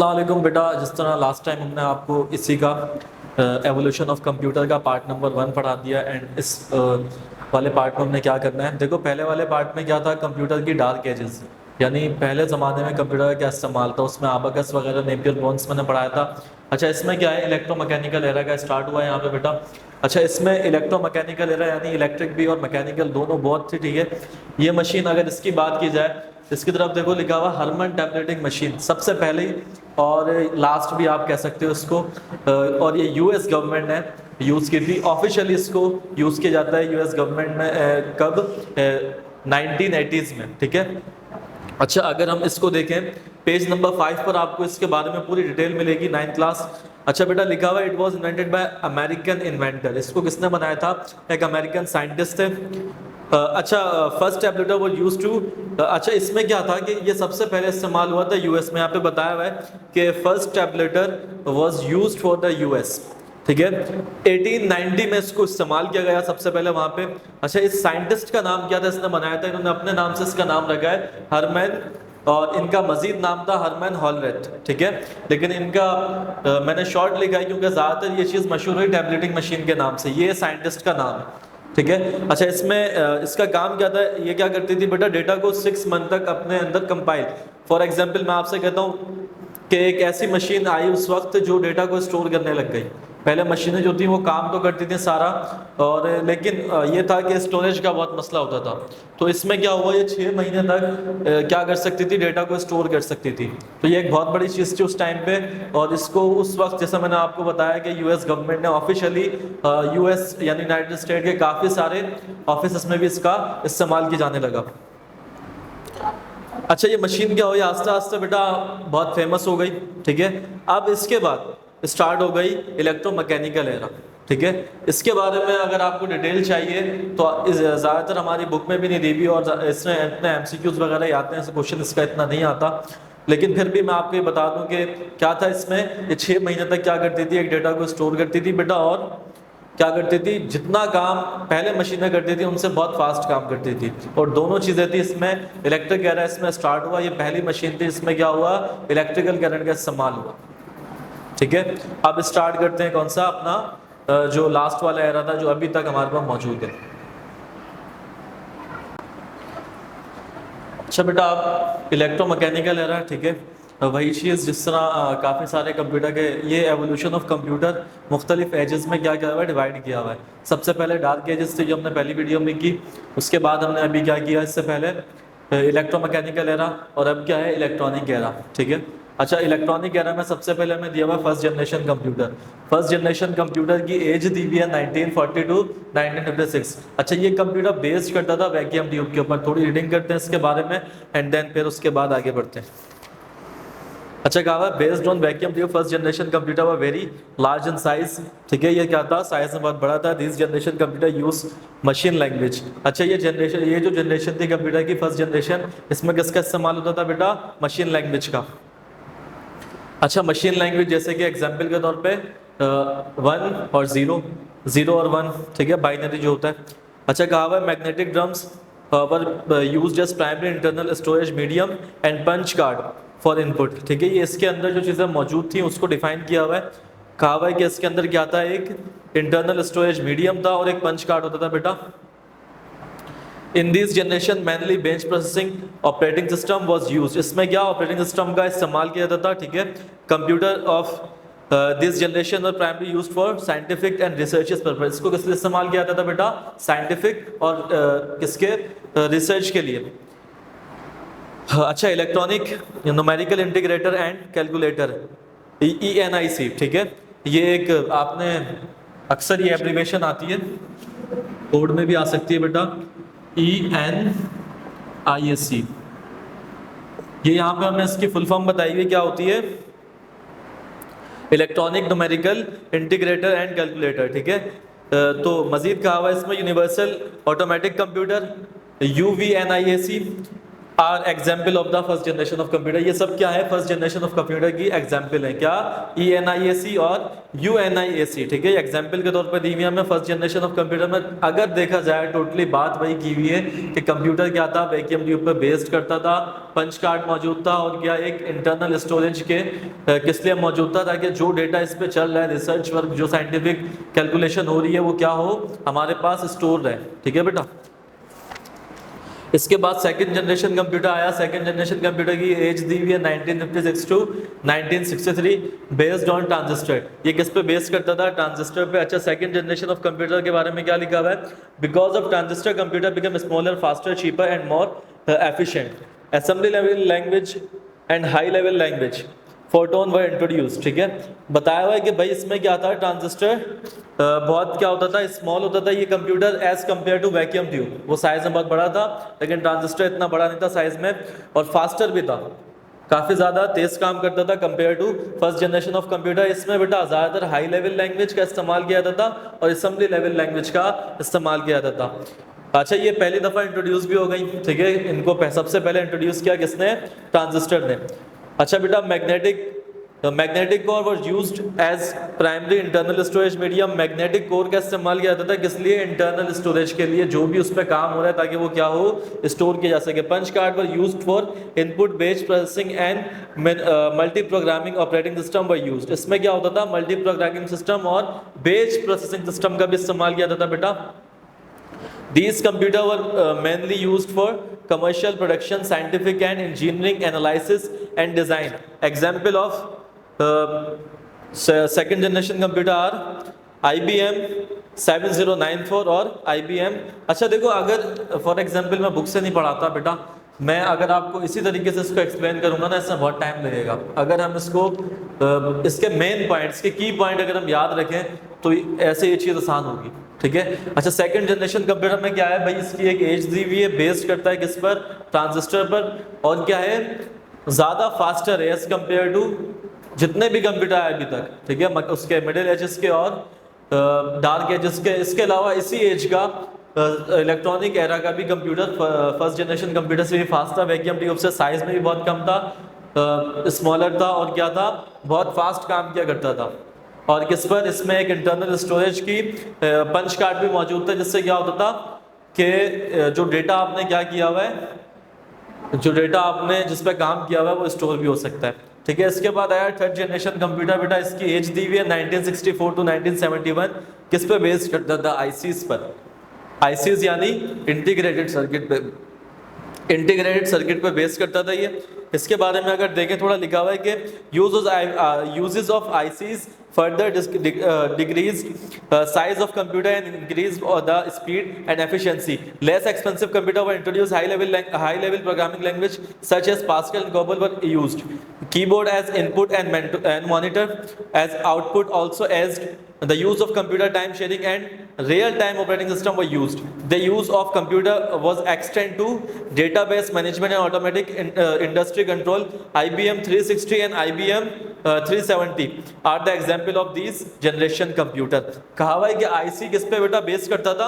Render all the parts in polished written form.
अस्सलाम वालेकुम बेटा। जिस तरह लास्ट टाइम हमने आपको इसी का एवोल्यूशन ऑफ कंप्यूटर का पार्ट नंबर 1 पढ़ा दिया एंड इस वाले पार्ट में हमने क्या करना है। देखो पहले वाले पार्ट में क्या था, कंप्यूटर की डार्क एजेस, यानी पहले ज़माने में कंप्यूटर का क्या इस्तेमाल था, उसमें आबाकस वगैरह नेपियर बोन्स मैंने पढ़ाया था। अच्छा इसमें क्या है, इलेक्ट्रोमैकेनिकल एरा का स्टार्ट हुआ है यहाँ पे बेटा। अच्छा इसमें इलेक्ट्रोमैकेनिकल एरा यानी इलेक्ट्रिक भी और मैकेनिकल दोनों बहुत थी, ठीक है। ये मशीन अगर इसकी बात की जाए, इसकी तरफ देखो लिखा हुआ हरमन टैबलेटिंग मशीन सबसे पहले और लास्ट भी आप कह सकते हो इसको। और ये यूएस गवर्नमेंट ने यूज़ की थी, ऑफिशियली इसको यूज़ किया जाता है यूएस गवर्नमेंट में कब 1980s में, ठीक है। अच्छा अगर हम इसको देखें पेज नंबर 5 पर आपको इसके बारे में पूरी डिटेल मिलेगी, 9th क्लास। अच्छा बेटा लिखा हुआ it was invented by American inventor, इसको किसने बनाया था, एक अमेरिकन साइंटिस्ट थे। अच्छा फर्स्ट टैबलेटर वो यूज टू, अच्छा इसमें क्या था कि ये सबसे पहले इस्तेमाल हुआ था यूएस में। यहाँ पे बताया हुआ है कि first tabulator was used for the US, ठीक है। 1890 में इसको इस्तेमाल किया गया सबसे पहले वहां पे। अच्छा इस साइंटिस्ट का नाम क्या था, इसने बनाया था, इन्होंने अपने नाम से इसका नाम रखा है हरमैन, और इनका मजीद नाम था हरमैन हॉलरेथ, ठीक है। लेकिन इनका मैंने शॉर्ट लिखा है क्योंकि ज़्यादातर ये चीज़ मशहूर हुई टैबलेटिंग मशीन के नाम से, ये साइंटिस्ट का नाम है, ठीक है। अच्छा इसमें इसका काम क्या था, ये क्या करती थी बेटा, डेटा को 6 मंथ तक अपने अंदर कंपाइल। फॉर एग्जांपल मैं आपसे कहता हूँ कि एक ऐसी मशीन आई उस वक्त जो डेटा को स्टोर करने लग गई। पहले मशीनें जो थी वो काम तो करती थी सारा, और लेकिन ये था कि स्टोरेज का बहुत मसला होता था। तो इसमें क्या हुआ, ये 6 महीने तक क्या कर सकती थी, डेटा को स्टोर कर सकती थी। तो ये एक बहुत बड़ी चीज़ थी उस टाइम पे, और इसको उस वक्त जैसा मैंने आपको बताया कि यूएस गवर्नमेंट ने ऑफिशियली यूएस यानी यूनाइटेड स्टेट के काफ़ी सारे ऑफिस में भी इसका इस्तेमाल किया जाने लगा। अच्छा ये मशीन क्या हुई, आस्ते आस्ते बेटा बहुत फेमस हो गई, ठीक है। अब इसके बाद स्टार्ट हो गई इलेक्ट्रोमैकेनिकल एरा, ठीक है। इसके बारे में अगर आपको डिटेल चाहिए तो ज़्यादातर हमारी बुक में भी नहीं दी हुई, और इसमें इतने एमसीक्यूज वगैरह ही आते हैं, क्वेश्चन इसका इतना नहीं आता। लेकिन फिर भी मैं आपको ये बता दूं कि क्या था इसमें, ये 6 महीने तक क्या करती थी, एक डेटा को स्टोर करती थी बेटा, और क्या करती थी, जितना काम पहले मशीनें करती थी उनसे बहुत फास्ट काम करती थी। और दोनों चीज़ें थी इसमें, इलेक्ट्रिक एरा इसमें स्टार्ट हुआ, ये पहली मशीन थी इसमें क्या हुआ, इलेक्ट्रिकल करंट का इस्तेमाल हुआ, ठीक है। अब स्टार्ट करते हैं कौन सा अपना जो लास्ट वाला एरा था जो अभी तक हमारे पास मौजूद है। अच्छा बेटा अब इलेक्ट्रोमैकेनिकल एरा, ठीक है, वही चीज़ जिस तरह काफ़ी सारे कंप्यूटर के ये एवोल्यूशन ऑफ कंप्यूटर मुख्तलिफ एजेस में क्या किया हुआ है, डिवाइड किया हुआ है। सबसे पहले डार्क एजेस थी जो हमने पहली वीडियो में की, उसके बाद हमने अभी क्या किया, इससे पहले इलेक्ट्रोमैकेनिकल एरा, और अब क्या है इलेक्ट्रॉनिक एरा, ठीक है। अच्छा इलेक्ट्रॉनिक एरा में सबसे पहले हमें दिया हुआ first generation computer. First generation computer की एज दी हुई है 1940 टू 1956। अच्छा ये कंप्यूटर बेस्ड करता था वैक्यूम ट्यूब के ऊपर। थोड़ी रीडिंग करते हैं इसके बारे में एंड देन फिर उसके बाद आगे बढ़ते हैं। अच्छा कहा हुआ based on vacuum tube first generation computer व वेरी लार्ज इन साइज, ठीक है। ये क्या था, साइज में बहुत बड़ा था। This generation computer use machine language. अच्छा ये जो जनरेशन थी कंप्यूटर की फर्स्ट जनरेशन, इसमें किसका इस्तेमाल होता था बेटा, मशीन लैंग्वेज का। अच्छा मशीन लैंग्वेज जैसे कि एग्जाम्पल के तौर पे 1 और 0, 0 और 1, ठीक है, बाइनरी जो होता है। अच्छा कहा हुआ है magnetic drums were used as primary internal storage medium and punch card for input, ठीक है। ये इसके अंदर जो चीज़ें मौजूद थी उसको डिफाइन किया हुआ है। कहा हुआ है कि इसके अंदर क्या था, एक इंटरनल स्टोरेज मीडियम था और एक पंच कार्ड होता था बेटा। In this generation mainly bench processing operating system was used, इसमें क्या ऑपरेटिंग सिस्टम का इस्तेमाल किया जाता था, ठीक है। कंप्यूटर ऑफ दिस जनरेशन और primary used for scientific and research purpose, इसको किस लिए इस्तेमाल किया जाता था बेटा, साइंटिफिक और किसके रिसर्च के लिए। अच्छा electronic numerical integrator and calculator ENIC, ठीक है। ये एक आपने अक्सर ये एब्रीवेशन आती है, कोड में भी आ सकती है बेटा, ENISC। ये यहाँ पे हमने इसकी फुल फॉर्म बताई हुई क्या होती है, electronic numerical integrator and calculator, ठीक है। तो मजीद कहा हुआ है इसमें universal automatic computer UVNIAC। Are example of the first generation of computer. ये सब क्या है, फर्स्ट जनरेशन ऑफ कंप्यूटर की एग्जाम्पल है। क्या, ENIAC और UNIAC, ठीक है, एग्जाम्पल के तौर पर दी हुई है हमें फर्स्ट जनरेशन ऑफ कंप्यूटर में। अगर देखा जाए टोटली बात वही की हुई है कि कंप्यूटर क्या था, वैक्यूम ट्यूब पे बेस्ड करता था, पंच कार्ड मौजूद था, और क्या एक इंटरनल स्टोरेज के किस लिए मौजूद था, ताकि जो डेटा इस पे चल रहा है, रिसर्च वर्क जो साइंटिफिक कैलकुलेशन हो रही है, वो क्या हो, हमारे पास स्टोर रहे, ठीक है बेटा। इसके बाद सेकंड जनरेशन कंप्यूटर आया। सेकंड जनरेशन कंप्यूटर की एज दी हुई है 1956 टू 1963, बेस्ड ऑन ट्रांजिस्टर। ये किस पे बेस करता था, ट्रांजिस्टर पे। अच्छा, सेकंड जनरेशन ऑफ कंप्यूटर के बारे में क्या लिखा हुआ है, because of transistor computer become smaller, faster, cheaper and more efficient. Assembly level language and high level language photon were introduce, ठीक है। बताया हुआ है कि भाई इसमें क्या था, ट्रांजिस्टर बहुत क्या होता था, स्मॉल होता था ये computer as compare to vacuum tube. वो साइज में बहुत बड़ा था, लेकिन ट्रांजिस्टर इतना बड़ा नहीं था साइज में, और फास्टर भी था, काफ़ी ज़्यादा तेज काम करता था compare to first generation of computer. इसमें बेटा ज़्यादातर हाई लेवल लैंग्वेज का इस्तेमाल किया जाता था और असेंबली लेवल लैंग्वेज का इस्तेमाल किया जाता था। अच्छा, ये पहली दफ़ा इंट्रोड्यूस भी हो गई, ठीक है। इनको सबसे पहले इंट्रोड्यूस किया किसने, ट्रांजिस्टर ने। अच्छा बेटा, magnetic core was used as primary internal storage medium. Magnetic core का इस्तेमाल किया जाता था किस लिए, इंटरनल स्टोरेज के लिए, जो भी उस पर काम हो रहा है ताकि वो क्या हो, स्टोर किया जा सके। Punch card were used for input based processing and multi programming operating system were used. इसमें क्या होता था, मल्टी प्रोग्रामिंग सिस्टम और बेस्ड प्रोसेसिंग सिस्टम का भी इस्तेमाल किया जाता था बेटा। These computers were mainly used for commercial production, scientific and engineering analysis and design. Example of second generation computer are IBM 7094 और IBM। अच्छा देखो, अगर फॉर एग्जांपल मैं बुक से नहीं पढ़ाता बेटा, मैं अगर आपको इसी तरीके से इसको एक्सप्लेन करूंगा ना, इसमें बहुत टाइम लगेगा। अगर हम इसको इसके मेन पॉइंट्स के की पॉइंट अगर हम याद रखें तो ऐसे ये चीज़ आसान होगी, ठीक है। अच्छा, सेकंड जनरेशन कंप्यूटर में क्या है भाई, इसकी एक एज दी हुई है, बेस्ड करता है किस पर, ट्रांजिस्टर पर, और क्या है, ज़्यादा फास्टर है एज कम्पेयर टू जितने भी कंप्यूटर आए अभी तक, ठीक है, उसके मिडिल एजेस के और डार्क एजेस के। इसके अलावा इसी एज का इलेक्ट्रॉनिक एरा का भी कंप्यूटर फर्स्ट जनरेशन कंप्यूटर से भी फास्ट था, वैक्यूम ट्यूब से साइज में भी बहुत कम था, स्मॉलर था, और क्या था, बहुत फास्ट काम किया करता था। और किस पर, इसमें एक इंटरनल स्टोरेज की पंच कार्ड भी मौजूद था, जिससे क्या होता था कि जो डेटा आपने क्या किया हुआ है, जो डेटा आपने जिस पर काम किया हुआ है वो स्टोर भी हो सकता है, ठीक है। इसके बाद आया थर्ड जनरेशन कंप्यूटर बेटा। इसकी एज दी हुई है 1964 टू 1971। किस पे बेस्ड करता था, आईसीज पर। आईसीज यानी इंटीग्रेटेड सर्किट पे, इंटीग्रेटेड सर्किट पे बेस करता था ये। इसके बारे में अगर देखें, थोड़ा लिखा हुआ है कि uses of ICs further decreased size of computer and increased the speed and efficiency. Less expensive computer were introduced. High level programming language such as Pascal and COBOL were used. Keyboard as input and monitor as output. Also as the use of computer time sharing and real time operating system were used. The use of computer was extended to database management and automatic industry control. IBM 360 and IBM 370 are the example of these generation computer। कहा हुआ है कि IC किस पे बेटा base करता था।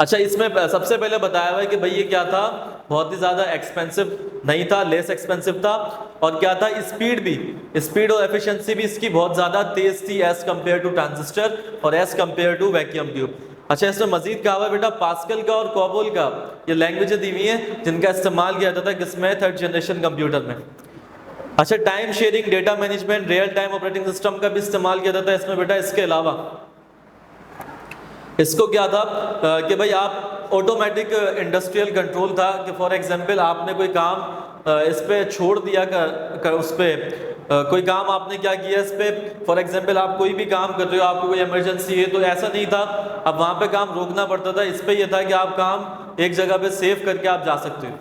अच्छा, इसमें सबसे पहले बताया हुआ है कि भाई ये क्या था, बहुत ही ज़्यादा एक्सपेंसिव नहीं था, लेस एक्सपेंसिव था, और क्या था, स्पीड भी, स्पीड और एफिशिएंसी भी इसकी बहुत ज़्यादा तेज़ थी एज़ कम्पेयर टू ट्रांजिस्टर और as compare to vacuum tube. अच्छा, इसमें मजीद कहा हुआ है बेटा, पास्कल का और कोबोल का ये लैंग्वेजें दी हुई हैं जिनका इस्तेमाल किया जाता था किसमें, थर्ड जनरेशन कंप्यूटर में। अच्छा, time sharing, data management, real time operating system का भी इस्तेमाल किया जाता है इसमें बेटा। इसके अलावा इसको क्या था कि भाई आप ऑटोमेटिक इंडस्ट्रियल कंट्रोल था कि फॉर एग्जांपल आपने कोई काम इस पे छोड़ दिया उस पे कोई काम आपने क्या किया इस पे, फॉर एग्जांपल आप कोई भी काम कर रहे हो, आपको कोई इमरजेंसी है, तो ऐसा नहीं था अब वहाँ पे काम रोकना पड़ता था। इस पे ये था कि आप काम एक जगह पे सेव करके आप जा सकते हो,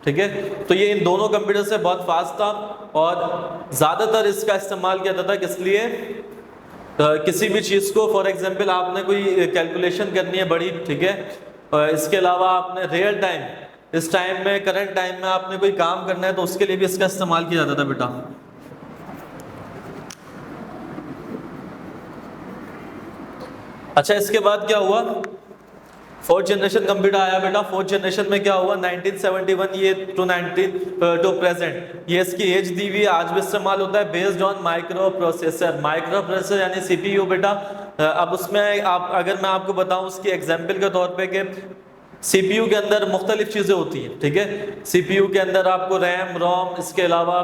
ठीक है। तो ये इन दोनों कंप्यूटर से बहुत फास्ट था और ज़्यादातर इसका इस्तेमाल किया जाता था किस लिए, किसी भी चीज़ को फॉर एग्जांपल आपने कोई कैलकुलेशन करनी है बड़ी, ठीक है, इसके अलावा आपने रियल टाइम, इस टाइम में करंट टाइम में आपने कोई काम करना है तो उसके लिए भी इसका इस्तेमाल किया जाता था बेटा। अच्छा, इसके बाद क्या हुआ, फोर्थ जनरेशन कंप्यूटर आया बेटा। फोर्थ जनरेशन में क्या हुआ, 1971 ये टू प्रेजेंट, ये इसकी एज दी हुई आज भी इस्तेमाल होता है, based on micro processor. Micro processor यानी सीपीयू बेटा। अब उसमें आप, अगर मैं आपको बताऊं उसकी एग्जाम्पल के तौर पे कि सीपीयू के अंदर मुख्तलिफ चीज़ें होती हैं, ठीक है। सीपीयू के अंदर आपको रैम, रोम, इसके अलावा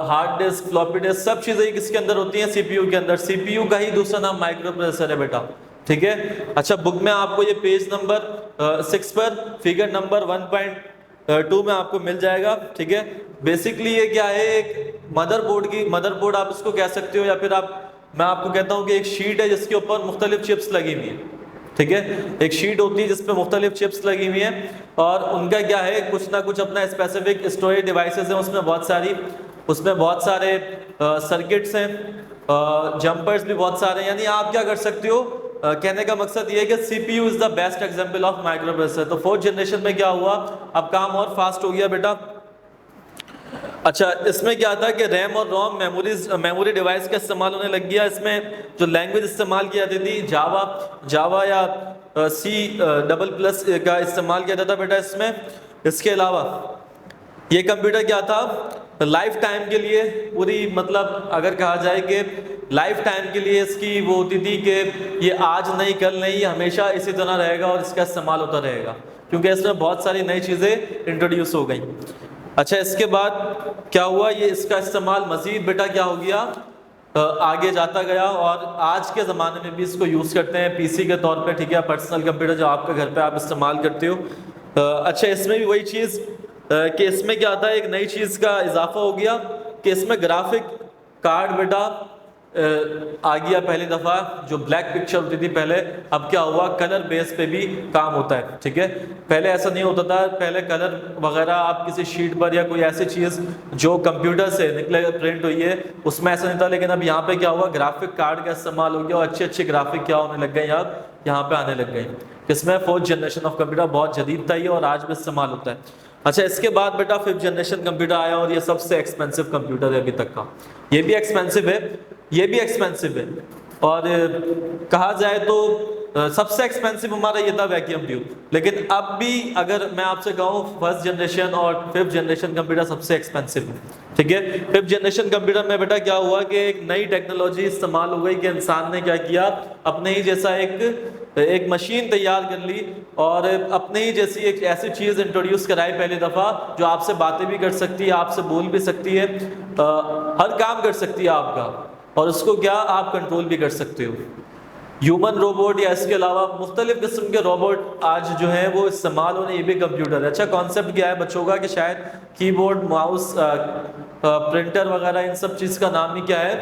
हार्ड डिस्क, फ्लॉपी डिस्क, सब चीज़ें किसके अंदर होती हैं, सीपीयू के अंदर। सीपीयू का ही दूसरा नाम माइक्रो प्रोसेसर है बेटा, ठीक है। अच्छा, बुक में आपको ये पेज नंबर 6 पर फिगर नंबर 1.2 में आपको मिल जाएगा, ठीक है। बेसिकली ये क्या है, एक मदरबोर्ड आप इसको कह सकते हो, या फिर मैं आपको कहता हूँ कि एक शीट है जिसके ऊपर मुख्तलिफ चिप्स लगी हुई है, ठीक है। एक शीट होती है जिसपे मुख्तलिफ चिप्स लगी हुई हैं, और उनका क्या है, कुछ ना कुछ अपना स्पेसिफिक स्टोरेज डिवाइसेस हैं, उसमें बहुत सारे सर्किट्स हैं, जंपर्स भी बहुत सारे हैं। यानी आप क्या कर सकते हो, कहने का मकसद ये है कि CPU is the best example of micro processor. तो फोर्थ जनरेशन में क्या हुआ, अब काम और फास्ट हो गया बेटा। अच्छा, इसमें क्या था कि रैम और रोम मेमोरी डिवाइस का इस्तेमाल होने लग गया। इसमें जो लैंग्वेज इस्तेमाल की जाती थी, जावा या C++ का इस्तेमाल किया जाता बेटा इसमें। इसके अलावा ये कंप्यूटर क्या था, लाइफ टाइम के लिए पूरी, मतलब अगर कहा जाए कि लाइफ टाइम के लिए इसकी वो होती थी कि ये आज नहीं कल नहीं, हमेशा इसी तरह रहेगा और इसका इस्तेमाल होता रहेगा, क्योंकि इसमें बहुत सारी नई चीज़ें इंट्रोड्यूस हो गई। अच्छा, इसके बाद क्या हुआ, ये इसका इस्तेमाल मज़ीद बेटा क्या हो गया, आगे जाता गया, और आज के ज़माने में भी इसको यूज़ करते हैं पीसी के तौर पे, ठीक है, पर्सनल कंप्यूटर जो आपके घर पे आप इस्तेमाल करते हो। अच्छा, इसमें भी वही चीज़ कि इसमें क्या था, एक नई चीज़ का इजाफा हो गया कि इसमें ग्राफिक कार्ड बेटा आ गया पहली दफ़ा, जो ब्लैक पिक्चर होती थी पहले। अब क्या हुआ, कलर बेस पे भी काम होता है, ठीक है। पहले ऐसा नहीं होता था, पहले कलर वगैरह आप किसी शीट पर या कोई ऐसी चीज़ जो कंप्यूटर से निकले प्रिंट हुई है उसमें ऐसा नहीं था, लेकिन अब यहाँ पे क्या हुआ, ग्राफिक कार्ड का इस्तेमाल हो गया, और अच्छे अच्छे ग्राफिक क्या होने लग गए, यहाँ पे आने लग गए। इसमें फोर्थ जनरेशन ऑफ कंप्यूटर बहुत जदीद था ये, और आज भी इस्तेमाल होता है। अच्छा, इसके बाद बेटा फिफ्थ जनरेशन कंप्यूटर आया, और ये सबसे एक्सपेंसिव कंप्यूटर है अभी तक का। ये भी एक्सपेंसिव है, ये भी एक्सपेंसिव है, और कहा जाए तो सबसे एक्सपेंसिव हमारा ये था वैक्यूम ट्यूब। लेकिन अब भी अगर मैं आपसे कहूँ, फर्स्ट जनरेशन और फिफ्थ जनरेशन कंप्यूटर सबसे एक्सपेंसिव है, ठीक है। फिफ्थ जनरेशन कंप्यूटर में बेटा क्या हुआ कि एक नई टेक्नोलॉजी इस्तेमाल हो गई कि इंसान ने क्या किया, अपने ही जैसा एक मशीन तैयार कर ली, और अपने ही जैसी एक ऐसी चीज़ इंट्रोड्यूस कराई पहली दफ़ा, जो आपसे बातें भी कर सकती है, आपसे बोल भी सकती है, हर काम कर सकती है आपका, और उसको क्या आप कंट्रोल भी कर सकते हो। ह्यूमन रोबोट या इसके अलावा मुख्तलिफ किस्म के रोबोट आज जो हैं वो इस्तेमाल होने, ये भी कंप्यूटर है। अच्छा, कॉन्सेप्ट क्या है बच्चों का कि शायद कीबोर्ड, माउस, प्रिंटर वगैरह, इन सब चीज़ का नाम ही क्या है,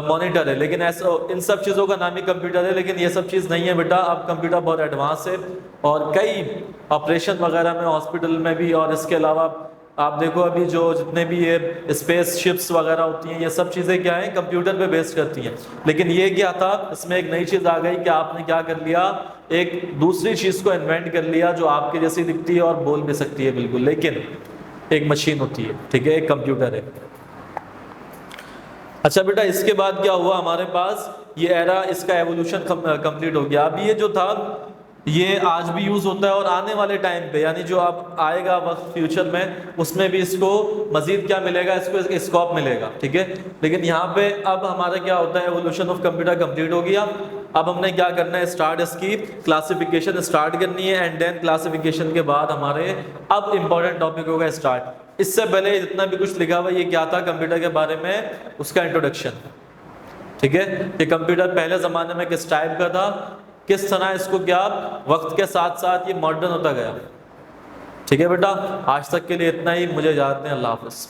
मॉनिटर है, लेकिन ऐसा इन सब चीज़ों का नाम ही कंप्यूटर है। लेकिन ये सब चीज़ नहीं है बेटा, अब कंप्यूटर बहुत एडवांस है, और कई ऑपरेशन वगैरह में, हॉस्पिटल में भी, और इसके अलावा आप देखो अभी जो जितने भी ये स्पेस शिप्स वगैरह होती हैं, ये सब चीज़ें क्या हैं, कंप्यूटर पे बेस्ड करती हैं। लेकिन ये क्या था, इसमें एक नई चीज़ आ गई कि आपने क्या कर लिया, एक दूसरी चीज़ को इन्वेंट कर लिया जो आपके जैसी दिखती है और बोल भी सकती है बिल्कुल, लेकिन एक मशीन होती है, ठीक है, एक कंप्यूटर है। अच्छा बेटा, इसके बाद क्या हुआ, हमारे पास ये एरा, इसका एवोल्यूशन कंप्लीट हो गया। अब ये जो था ये आज भी यूज़ होता है, और आने वाले टाइम पे, यानी जो अब आएगा वक्त फ्यूचर में, उसमें भी इसको मज़ीद क्या मिलेगा, इसको एक स्कोप मिलेगा, ठीक है। लेकिन यहाँ पे अब हमारा क्या होता है, एवोल्यूशन ऑफ कंप्यूटर कंप्लीट हो गया। अब हमने क्या करना है, स्टार्ट इसकी क्लासिफिकेशन स्टार्ट करनी है, एंड देन क्लासिफिकेशन के बाद हमारे अब इम्पोर्टेंट टॉपिक होगा स्टार्ट। इससे पहले जितना भी कुछ लिखा हुआ ये क्या था कंप्यूटर के बारे में, उसका इंट्रोडक्शन, ठीक है। ये कंप्यूटर पहले ज़माने में किस टाइप का था, किस तरह इसको क्या वक्त के साथ साथ ये मॉडर्न होता गया, ठीक है बेटा। आज तक के लिए इतना ही, मुझे इजाज़त दें, अल्लाह हाफ़िज़।